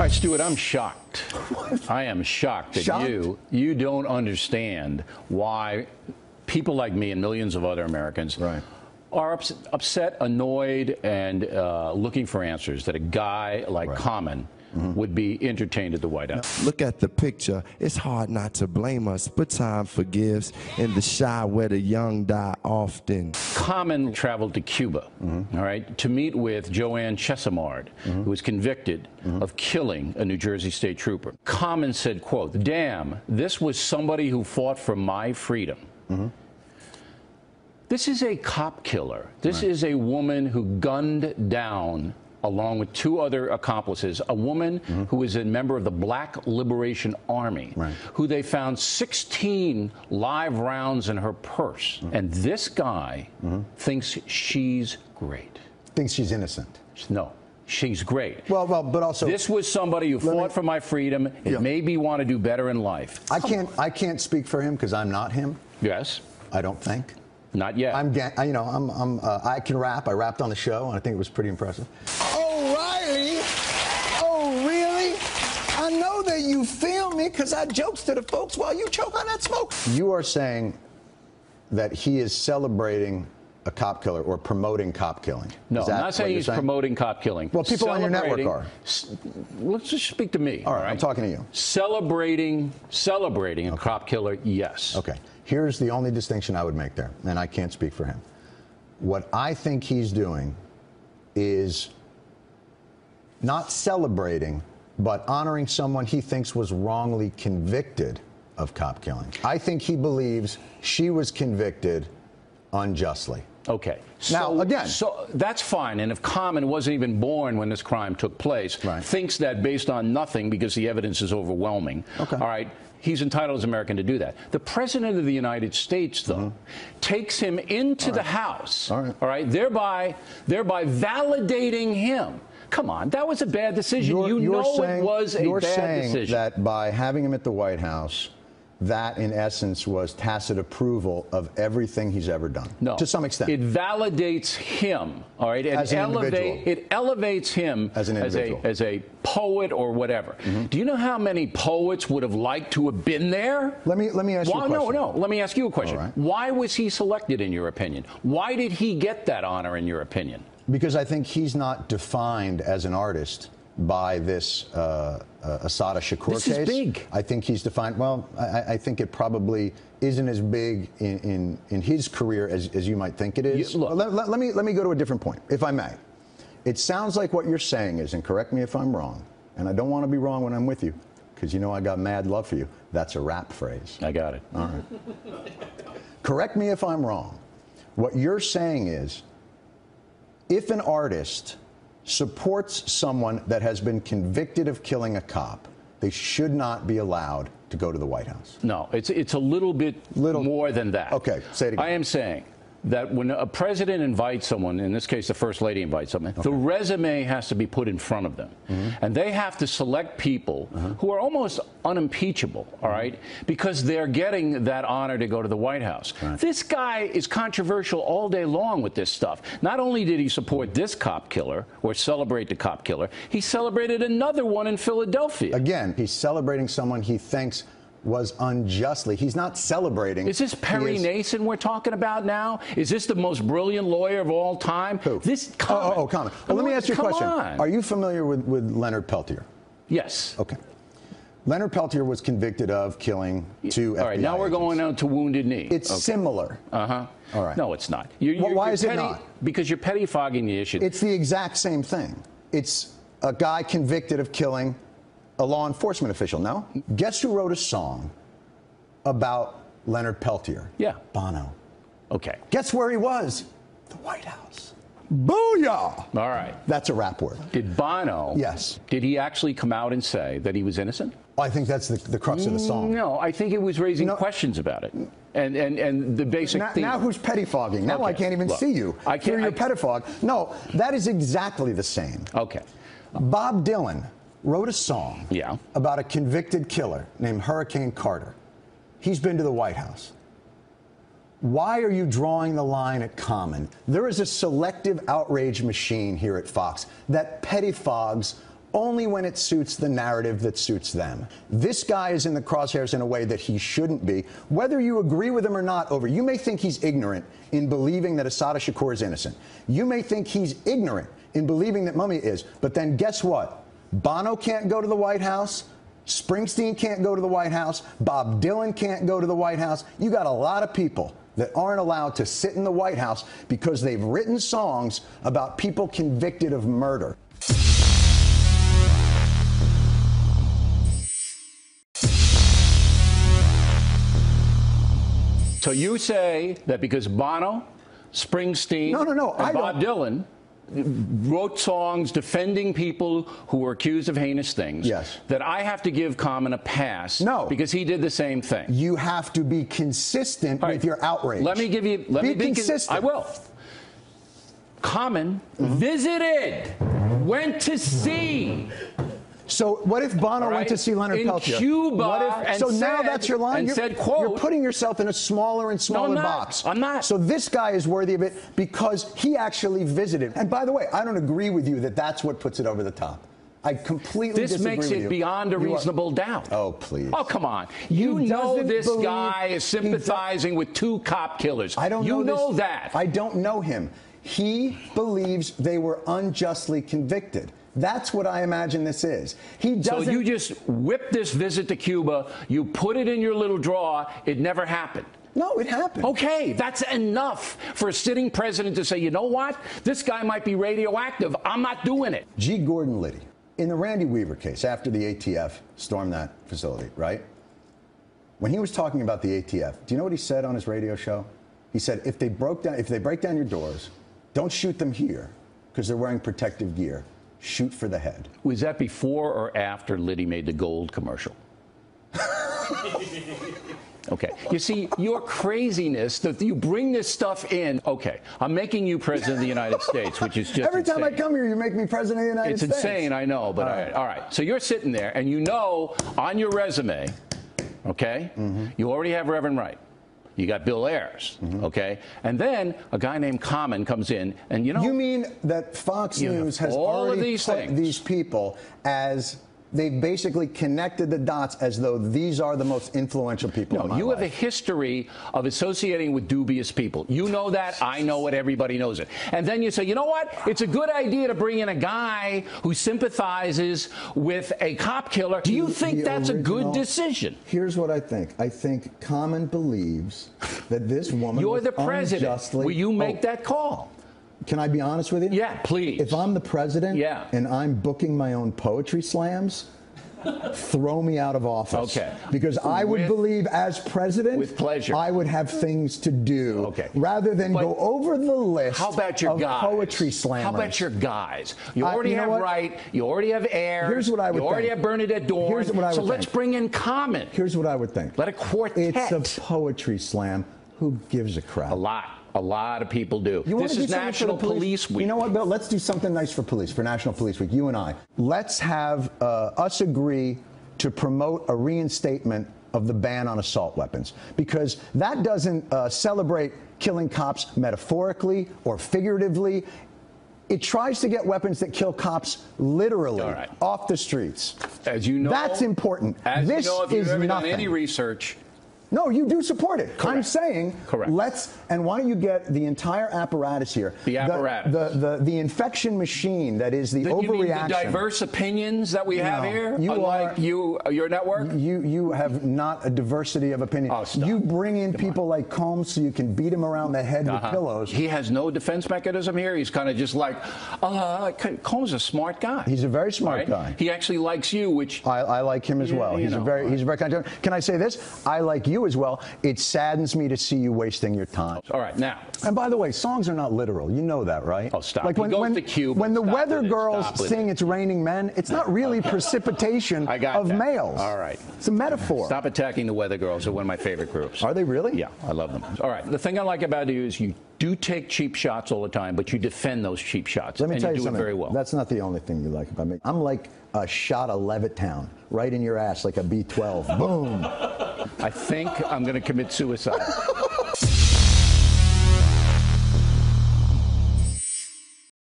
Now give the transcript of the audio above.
All right, Stewart, I'm shocked. I am shocked that you don't understand why people like me and millions of other Americans are upset, annoyed, and looking for answers that a guy like Common would be entertained at the White House. Look at the picture. It's hard not to blame us, but time forgives. In the shy where the young die often. Common traveled to Cuba, all right, to meet with Joanne Chesimard, who was convicted of killing a New Jersey state trooper. Common said, quote, "Damn, this was somebody who fought for my freedom." This is a cop killer. This is a woman who gunned down, along with two other accomplices, a woman who was a member of the Black Liberation Army, who they found 16 live rounds in her purse. And this guy thinks she's great. Thinks she's innocent. No. She's great. Well, but also this was somebody who fought for my freedom. It made me want to do better in life. I can't speak for him because I'm not him. Yes. I don't think. Not yet. I can rap. I rapped on the show, and I think it was pretty impressive. Oh, Reilly. Oh, really? I know that you feel me because I jokes to the folks while you choke on that smoke. You are saying that he is celebrating a cop killer or promoting cop killing. No, I'm not saying he's promoting cop killing. Well, people on your network are. Let's just speak to me. All right, I'm talking to you. Celebrating a cop killer, yes. Okay. Here's the only distinction I would make there, and I can't speak for him. What I think he's doing is not celebrating, but honoring someone he thinks was wrongly convicted of cop killing. I think he believes she was convicted unjustly. Okay. Now, again. So that's fine. And if Common wasn't even born when this crime took place, thinks that based on nothing because the evidence is overwhelming, all right, he's entitled as an American to do that. The President of the United States, though, takes him into the House, all right, thereby validating him. Come on, that was a bad decision. It was a bad decision. You're saying that by having him at the White House, that, in essence, was tacit approval of everything he's ever done. No. To some extent. It validates him, all right? As an individual. It elevates him as an individual. As a poet or whatever. Do you know how many poets would have liked to have been there? Let me ask you a question. No. Let me ask you a question. Why was he selected, in your opinion? Why did he get that honor, in your opinion? Because I think he's not defined as an artist by this Assata Shakur case. This is big. I think he's defined. Well, I think it probably isn't as big in his career as you might think it is. Let me go to a different point, if I may. It sounds like what you're saying is, and correct me if I'm wrong, and I don't want to be wrong when I'm with you, because you know I got mad love for you. That's a rap phrase. I got it. All right. Correct me if I'm wrong. What you're saying is, if an artist supports someone that has been convicted of killing a cop, they should not be allowed to go to the White House. No, it's a little bit more than that. Okay, say it again. I am saying that when a president invites someone, in this case the First Lady invites someone, the resume has to be put in front of them. And they have to select people who are almost unimpeachable, all right, because they're getting that honor to go to the White House. This guy is controversial all day long with this stuff. Not only did he support this cop killer or celebrate the cop killer, he celebrated another one in Philadelphia. Again, he's celebrating someone he thinks was unjustly. He's not celebrating. Is this Perry Mason we're talking about now? Is this the most brilliant lawyer of all time? Who? This Common. Common. Well, let me ask you a question. On. Are you familiar with Leonard Peltier? Yes. Okay. Leonard Peltier was convicted of killing two FBI All right, now we're going on to Wounded Knee. It's similar. All right. No, it's not. Why is it not? Because you're petty-fogging the issue. It's the exact same thing. It's a guy convicted of killing a law enforcement official, no? Guess who wrote a song about Leonard Peltier? Yeah. Bono. Okay. Guess where he was? The White House. Booyah! All right. That's a rap word. Did Bono? Yes. Did he actually come out and say that he was innocent? I think that's the crux of the song. No, I think it was raising questions about it. And the basic theme. Now who's pettifogging? Now I can't even see you. I can't. Through your pettifog. No, that is exactly the same. Okay. Bob Dylan wrote a song about a convicted killer named Hurricane Carter. He's been to the White House. Why are you drawing the line at Common? There is a selective outrage machine here at Fox that pettifogs only when it suits the narrative that suits them. This guy is in the crosshairs in a way that he shouldn't be. Whether you agree with him or not, you may think he's ignorant in believing that Assata Shakur is innocent. You may think he's ignorant in believing that Mummy is. But then guess what? Bono can't go to the White House. Springsteen can't go to the White House. Bob Dylan can't go to the White House. You got a lot of people that aren't allowed to sit in the White House because they've written songs about people convicted of murder. So you say that because Bono, Springsteen, and Bob Dylan wrote songs defending people who were accused of heinous things, yes, that I have to give Common a pass because he did the same thing. You have to be consistent with your outrage. Let me give you... Let me be consistent. I will. Common visited, went to see... So what if Bono went to see Leonard Peltier? In Cuba, so now that's your line? You're putting yourself in a smaller and smaller box. I'm not. So this guy is worthy of it because he actually visited. And by the way, I don't agree with you that that's what puts it over the top. I completely disagree with you. This makes it beyond a reasonable doubt. Oh, please. Oh, come on. You know this guy is sympathizing with 2 cop killers. I don't know You know that. I don't know him. He believes they were unjustly convicted. That's what I imagine this is. He doesn't. So you just whipped this visit to Cuba, you put it in your little drawer, it never happened. No, it happened. Okay, that's enough for a sitting president to say, you know what? This guy might be radioactive. I'm not doing it. G. Gordon Liddy, in the Randy Weaver case, after the ATF stormed that facility, right? When he was talking about the ATF, do you know what he said on his radio show? He said, if they break down your doors, don't shoot them here because they're wearing protective gear. Shoot for the head. Was that before or after Liddy made the gold commercial? Okay. You see, your craziness, that you bring this stuff in. Okay, I'm making you president of the United States, which is just Every time insane. I come here, you make me president of the United States. It's insane, I know, but all right. So you're sitting there, and you know on your resume, okay, you already have Reverend Wright. You got Bill Ayers, okay? And then a guy named Common comes in, and you know... You mean that Fox News has already put these people as... They've basically connected the dots as though these are the most influential people in my life. You have a history of associating with dubious people. You know that. I know it. Everybody knows it. And then you say, you know what? It's a good idea to bring in a guy who sympathizes with a cop killer. Do you think that's a good decision? Here's what I think. I think Common believes that this woman You're was the president. unjustly... Will you make that call? Can I be honest with you? Yeah, please. If I'm the president and I'm booking my own poetry slams, throw me out of office. Okay. Because I would believe as president, with pleasure, I would have things to do rather than go over the list how about your guys? Poetry slammers. How about your guys? You already have Wright. You already have Ayers. Here's what I would think. You already have Bernadette Dorn. Here's what I would so let's bring in Common. Here's what I would think. Let a quartet. It's a poetry slam. Who gives a crap? A lot of people do. This is National Police Week. You know what, Bill? Let's do something nice for police, for National Police Week, you and I. Let's have us agree to promote a reinstatement of the ban on assault weapons, because that doesn't celebrate killing cops metaphorically or figuratively. It tries to get weapons that kill cops literally off the streets. As you know, that's important. This you know, if you've is ever nothing. done any research. No, you do support it. Correct. I'm saying, and why don't you get the entire apparatus here? The apparatus. The infection machine that is the overreaction. You mean the diverse opinions that we have here? Unlike your network? You have not a diversity of opinion. Oh, stop. You bring in people like Combs so you can beat him around the head with pillows. He has no defense mechanism here. He's kind of just like, Combs is a smart guy. He's a very smart guy. He actually likes you, which... I like him as well. He's a very kind of... Can I say this? I like you as well. It saddens me to see you wasting your time. All right, now. And by the way, songs are not literal. You know that, right? Oh, stop. Like when the Weather Girls sing It's Raining Men, it's not really precipitation of males. All right. It's a metaphor. Stop attacking the Weather Girls. They're one of my favorite groups. Are they really? Yeah, I love them. All right. The thing I like about you is you do take cheap shots all the time, but you defend those cheap shots. Let me tell you something. And you do it very well. That's not the only thing you like about me. I'm like a shot of Levittown right in your ass like a B-12. Boom. I think I'm going to commit suicide.